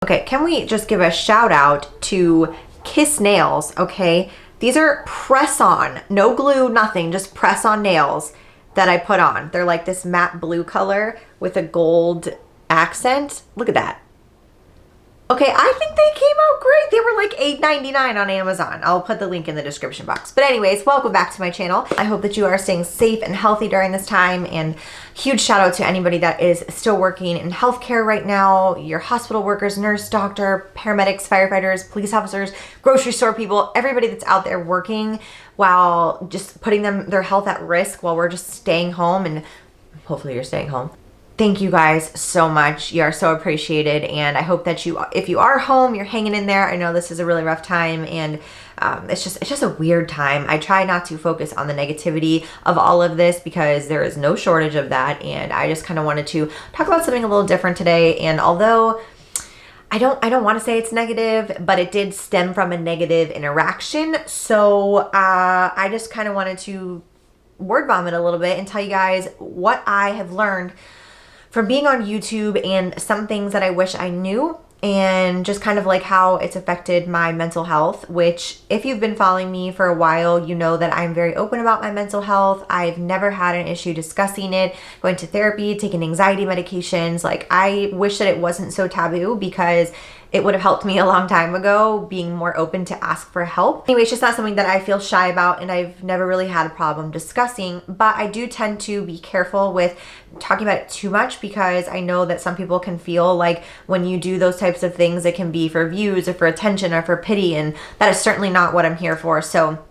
Okay, can we just give a shout out to Kiss Nails, okay? These are press-on, no glue, nothing, just press-on nails that I put on. They're like this matte blue color with a gold accent. Look at that. Okay, I think they came out great. They were like $8.99 on Amazon. I'll put the link in the description box. But anyways, welcome back to my channel. I hope that you are staying safe and healthy during this time, and huge shout out to anybody that is still working in healthcare right now, your hospital workers, nurse, doctor, paramedics, firefighters, police officers, grocery store people, everybody that's out there working while just putting their health at risk while we're just staying home, and hopefully you're staying home. Thank you guys so much. You are so appreciated, and I hope that if you are home, you're hanging in there. I know this is a really rough time, and it's just a weird time. I try not to focus on the negativity of all of this because there is no shortage of that, and I just kind of wanted to talk about something a little different today. And although I don't want to say it's negative, but it did stem from a negative interaction, so I just kind of wanted to word vomit a little bit and tell you guys what I have learned from being on YouTube and some things that I wish I knew, and just kind of like how it's affected my mental health, which if you've been following me for a while, you know that I'm very open about my mental health. I've never had an issue discussing it, going to therapy, taking anxiety medications. Like, I wish that it wasn't so taboo because it would have helped me a long time ago, being more open to ask for help. Anyway, it's just not something that I feel shy about, and I've never really had a problem discussing, but I do tend to be careful with talking about it too much because I know that some people can feel like when you do those types of things, it can be for views or for attention or for pity, and that is certainly not what I'm here for. So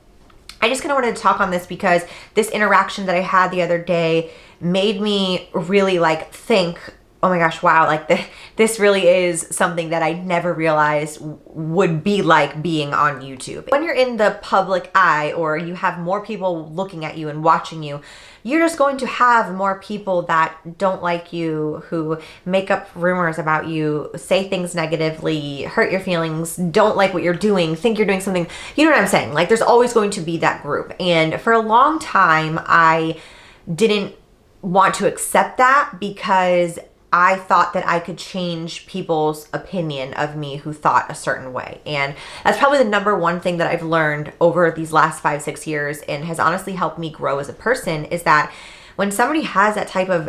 I just kind of wanted to talk on this because this interaction that I had the other day made me really like think, oh my gosh, wow, like this really is something that I never realized would be like being on YouTube. When you're in the public eye, or you have more people looking at you and watching you, you're just going to have more people that don't like you, who make up rumors about you, say things negatively, hurt your feelings, don't like what you're doing, think you're doing something. You know what I'm saying? Like, there's always going to be that group. And for a long time, I didn't want to accept that because I thought that I could change people's opinion of me who thought a certain way. And that's probably the number one thing that I've learned over these last 5-6 years, and has honestly helped me grow as a person, is that when somebody has that type of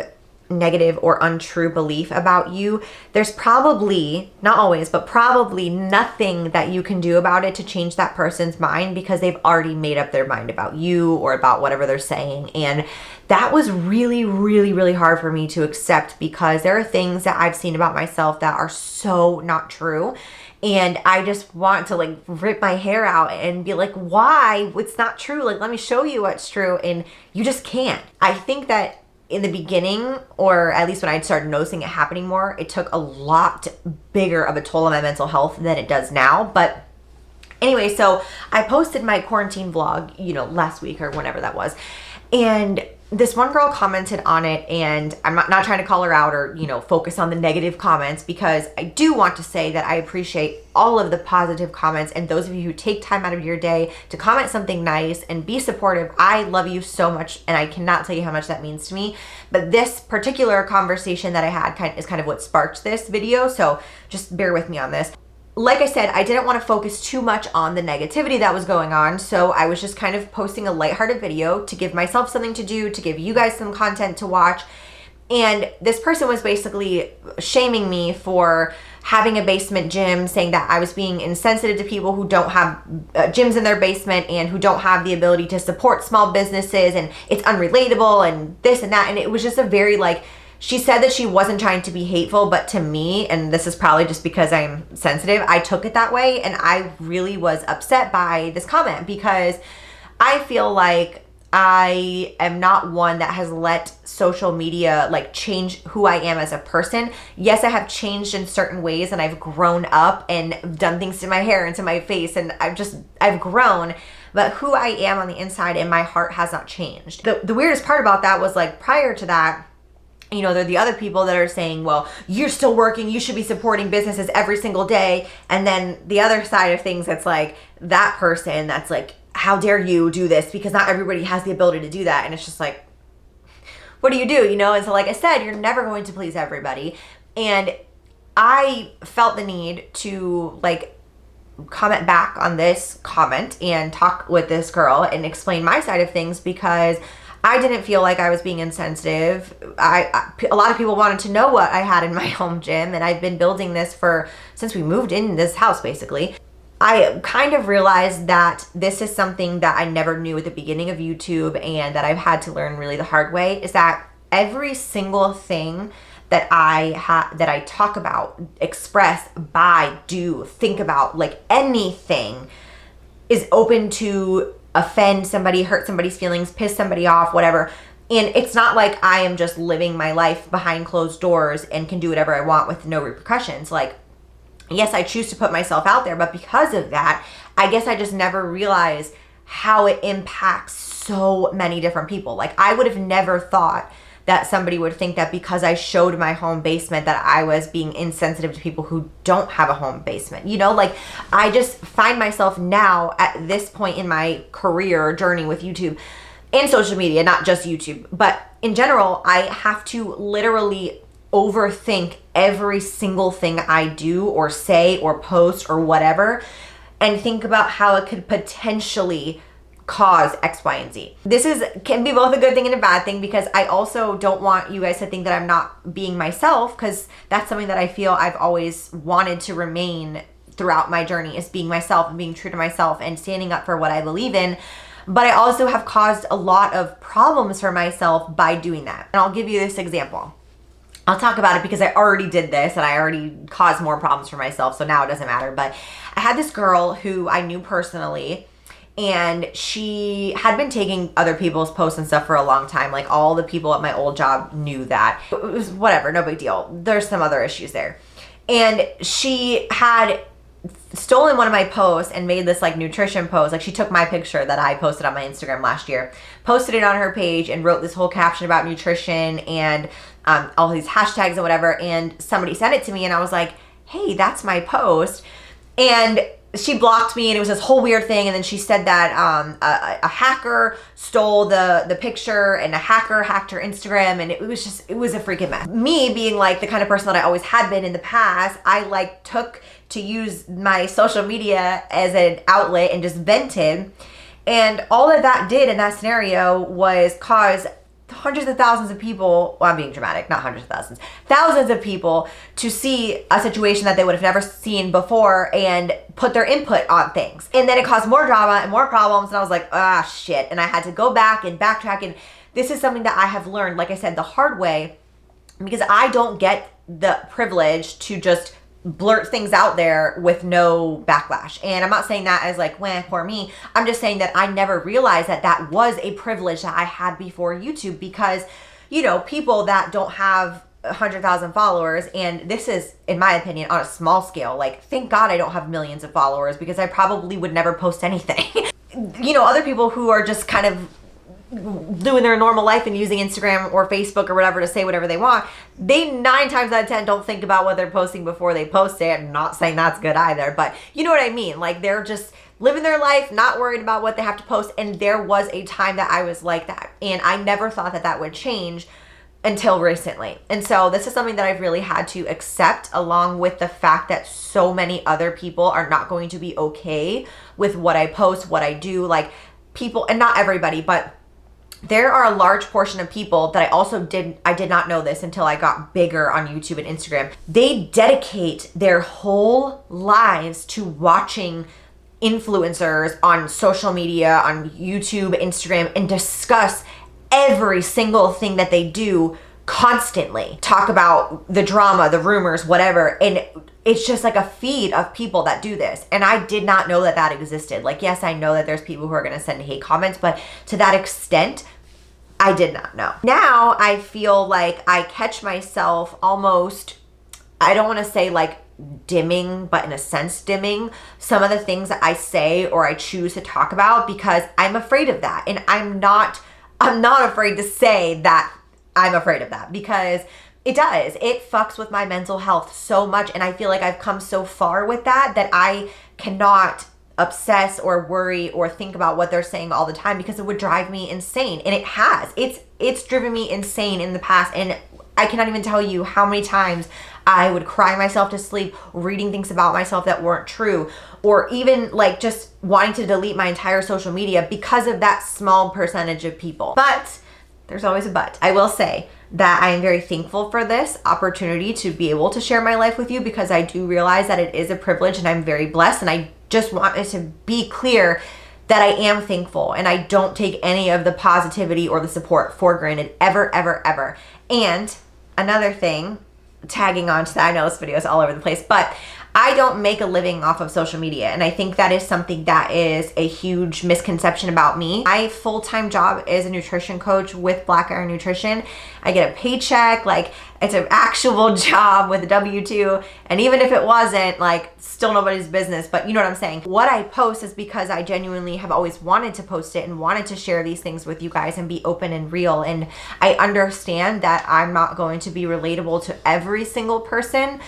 negative or untrue belief about you, there's probably, not always, but probably nothing that you can do about it to change that person's mind, because they've already made up their mind about you or about whatever they're saying. And that was really, really, really hard for me to accept, because there are things that I've seen about myself that are so not true. And I just want to like rip my hair out and be like, why? It's not true. Like, let me show you what's true. And you just can't. I think that in the beginning, or at least when I started noticing it happening more, it took a lot bigger of a toll on my mental health than it does now. But anyway, so I posted my quarantine vlog, last week or whenever that was. And this one girl commented on it, and I'm not trying to call her out or, focus on the negative comments, because I do want to say that I appreciate all of the positive comments, and those of you who take time out of your day to comment something nice and be supportive. I love you so much, and I cannot tell you how much that means to me. But this particular conversation that I had is kind of what sparked this video, so just bear with me on this. Like I said, I didn't want to focus too much on the negativity that was going on, so I was just kind of posting a lighthearted video to give myself something to do, to give you guys some content to watch. And this person was basically shaming me for having a basement gym, saying that I was being insensitive to people who don't have gyms in their basement and who don't have the ability to support small businesses, and it's unrelatable and this and that. And it was just a very she said that she wasn't trying to be hateful, but to me, and this is probably just because I'm sensitive, I took it that way, and I really was upset by this comment, because I feel like I am not one that has let social media change who I am as a person. Yes, I have changed in certain ways, and I've grown up and done things to my hair and to my face, and I've grown, but who I am on the inside and my heart has not changed. The weirdest part about that was prior to that, there are the other people that are saying, well, you're still working, you should be supporting businesses every single day. And then the other side of things, that's that person that's how dare you do this, because not everybody has the ability to do that. And it's just what do? And so like I said, you're never going to please everybody. And I felt the need to like comment back on this comment and talk with this girl and explain my side of things, because I didn't feel like I was being insensitive. A lot of people wanted to know what I had in my home gym, and I've been building this since we moved in this house, basically. I kind of realized that this is something that I never knew at the beginning of YouTube, and that I've had to learn really the hard way, is that every single thing that I talk about, express, buy, do, think about, like anything, is open to offend somebody, hurt somebody's feelings, piss somebody off, whatever. And it's not like I am just living my life behind closed doors and can do whatever I want with no repercussions. Like, yes, I choose to put myself out there, but because of that, I guess I just never realized how it impacts so many different people. Like, I would have never thought that somebody would think that because I showed my home basement that I was being insensitive to people who don't have a home basement. You know, like, I just find myself now at this point in my career journey with YouTube and social media, not just YouTube, but in general, I have to literally overthink every single thing I do or say or post or whatever, and think about how it could potentially cause X, Y, and Z. This can be both a good thing and a bad thing, because I also don't want you guys to think that I'm not being myself, because that's something that I feel I've always wanted to remain throughout my journey, is being myself and being true to myself and standing up for what I believe in. But I also have caused a lot of problems for myself by doing that. And I'll give you this example. I'll talk about it because I already did this and I already caused more problems for myself, so now it doesn't matter. But I had this girl who I knew personally, and she had been taking other people's posts and stuff for a long time. Like, all the people at my old job knew that. It was whatever, no big deal. There's some other issues there. And she had stolen one of my posts and made this like nutrition post. Like, she took my picture that I posted on my Instagram last year, posted it on her page, and wrote this whole caption about nutrition and all these hashtags and whatever. And somebody sent it to me, and I was like, hey, that's my post. And she blocked me, and it was this whole weird thing. And then she said that a hacker stole the picture, and a hacker hacked her Instagram, and it was a freaking mess. Me being like the kind of person that I always had been in the past, I like took to use my social media as an outlet and just vented. And all that did in that scenario was cause hundreds of thousands of people, well, I'm being dramatic, not hundreds of thousands, thousands of people to see a situation that they would have never seen before and put their input on things. And then it caused more drama and more problems, and I was like, ah, shit. And I had to go back and backtrack, and this is something that I have learned, like I said, the hard way, because I don't get the privilege to just blurt things out there with no backlash. And I'm not saying that as like, weh, poor me. I'm just saying that I never realized that that was a privilege that I had before YouTube, because, you know, people that don't have 100,000 followers, and this is, in my opinion, on a small scale, like, thank God I don't have millions of followers, because I probably would never post anything. You know, other people who are just kind of doing their normal life and using Instagram or Facebook or whatever to say whatever they want, they 9 times out of 10 don't think about what they're posting before they post it. I'm not saying that's good either, but you know what I mean? Like, they're just living their life, not worried about what they have to post. And there was a time that I was like that, and I never thought that that would change until recently. And so this is something that I've really had to accept, along with the fact that so many other people are not going to be okay with what I post, what I do. Like, people, and not everybody, but there are a large portion of people that I did not know this until I got bigger on YouTube and Instagram. They dedicate their whole lives to watching influencers on social media, on YouTube, Instagram, and discuss every single thing that they do constantly. Talk about the drama, the rumors, whatever. And it's just like a feed of people that do this. And I did not know that that existed. Like, yes, I know that there's people who are going to send hate comments, but to that extent, I did not know. Now I feel like I catch myself almost, I don't want to say like dimming, but in a sense dimming some of the things that I say or I choose to talk about, because I'm afraid of that. And I'm not afraid to say that I'm afraid of that, because it does. It fucks with my mental health so much. And I feel like I've come so far with that I cannot obsess or worry or think about what they're saying all the time, because it would drive me insane. And it has. It's driven me insane in the past. And I cannot even tell you how many times I would cry myself to sleep reading things about myself that weren't true, or even like just wanting to delete my entire social media because of that small percentage of people. But there's always a but. I will say that I am very thankful for this opportunity to be able to share my life with you, because I do realize that it is a privilege and I'm very blessed. And I just wanted to be clear that I am thankful and I don't take any of the positivity or the support for granted, ever, ever, ever. And another thing, tagging on to that, I know this video is all over the place, but I don't make a living off of social media. And I think that is something that is a huge misconception about me. My full-time job is a nutrition coach with Black Iron Nutrition. I get a paycheck, like it's an actual job with a W-2. And even if it wasn't, like still nobody's business, but you know what I'm saying? What I post is because I genuinely have always wanted to post it and wanted to share these things with you guys and be open and real. And I understand that I'm not going to be relatable to every single person,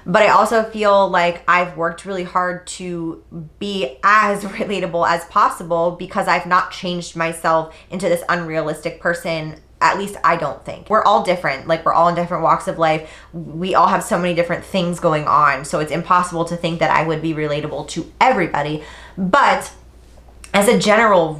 but I also feel like I've worked really hard to be as relatable as possible, because I've not changed myself into this unrealistic person. At least I don't think. We're all different. Like, we're all in different walks of life. We all have so many different things going on. So it's impossible to think that I would be relatable to everybody. But as a general,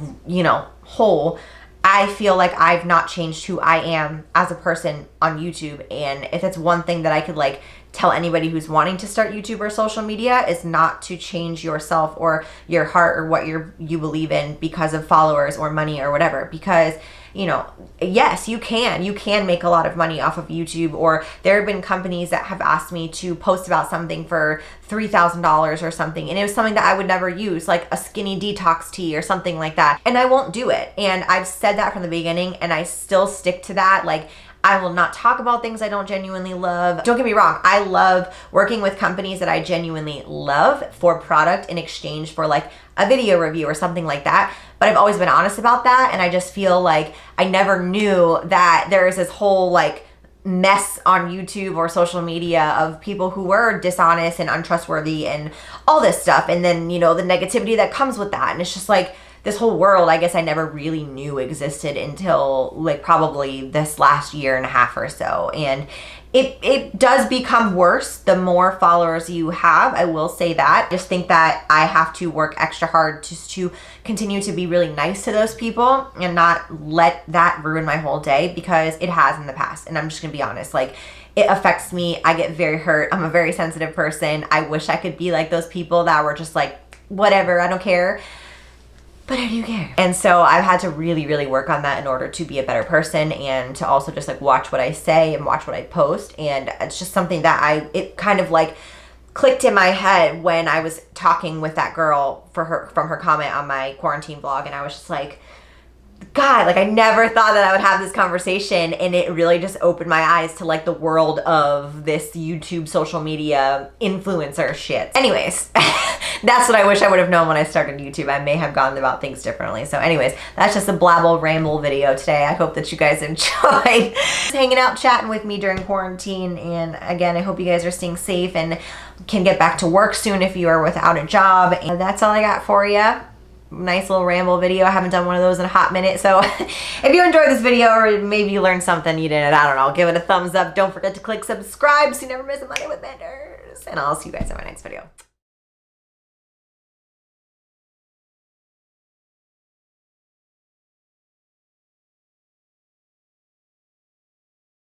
whole, I feel like I've not changed who I am as a person on YouTube. And if it's one thing that I could like tell anybody who's wanting to start YouTube or social media, is not to change yourself or your heart or what you believe in because of followers or money or whatever. Because yes, you can make a lot of money off of YouTube, or there have been companies that have asked me to post about something for $3,000 or something, and it was something that I would never use, like a skinny detox tea or something like that, and I won't do it. And I've said that from the beginning, and I still stick to that. Like, I will not talk about things I don't genuinely love. Don't get me wrong, I love working with companies that I genuinely love for product in exchange for like a video review or something like that. But I've always been honest about that, and I just feel like I never knew that there is this whole like mess on YouTube or social media of people who were dishonest and untrustworthy and all this stuff. And then, the negativity that comes with that. And it's just like this whole world, I guess I never really knew existed until like probably this last year and a half or so. And it does become worse the more followers you have. I will say that. I just think that I have to work extra hard just to continue to be really nice to those people and not let that ruin my whole day, because it has in the past. And I'm just gonna be honest, like, it affects me. I get very hurt. I'm a very sensitive person. I wish I could be like those people that were just like, whatever, I don't care. But I do care. And so I've had to really, really work on that in order to be a better person, and to also just like watch what I say and watch what I post. And it's just something that it kind of like clicked in my head when I was talking with that girl from her comment on my quarantine vlog. And I was just like, God, like I never thought that I would have this conversation, and it really just opened my eyes to like the world of this YouTube social media influencer shit. Anyways, that's what I wish I would have known when I started YouTube. I may have gone about things differently. So anyways, that's just a blabble ramble video today. I hope that you guys enjoyed hanging out, chatting with me during quarantine. And again, I hope you guys are staying safe and can get back to work soon if you are without a job. And that's all I got for you. Nice little ramble video. I haven't done one of those in a hot minute. So if you enjoyed this video, or maybe you learned something you didn't, I don't know, give it a thumbs up. Don't forget to click subscribe so you never miss a Monday with Manders. And I'll see you guys in my next video.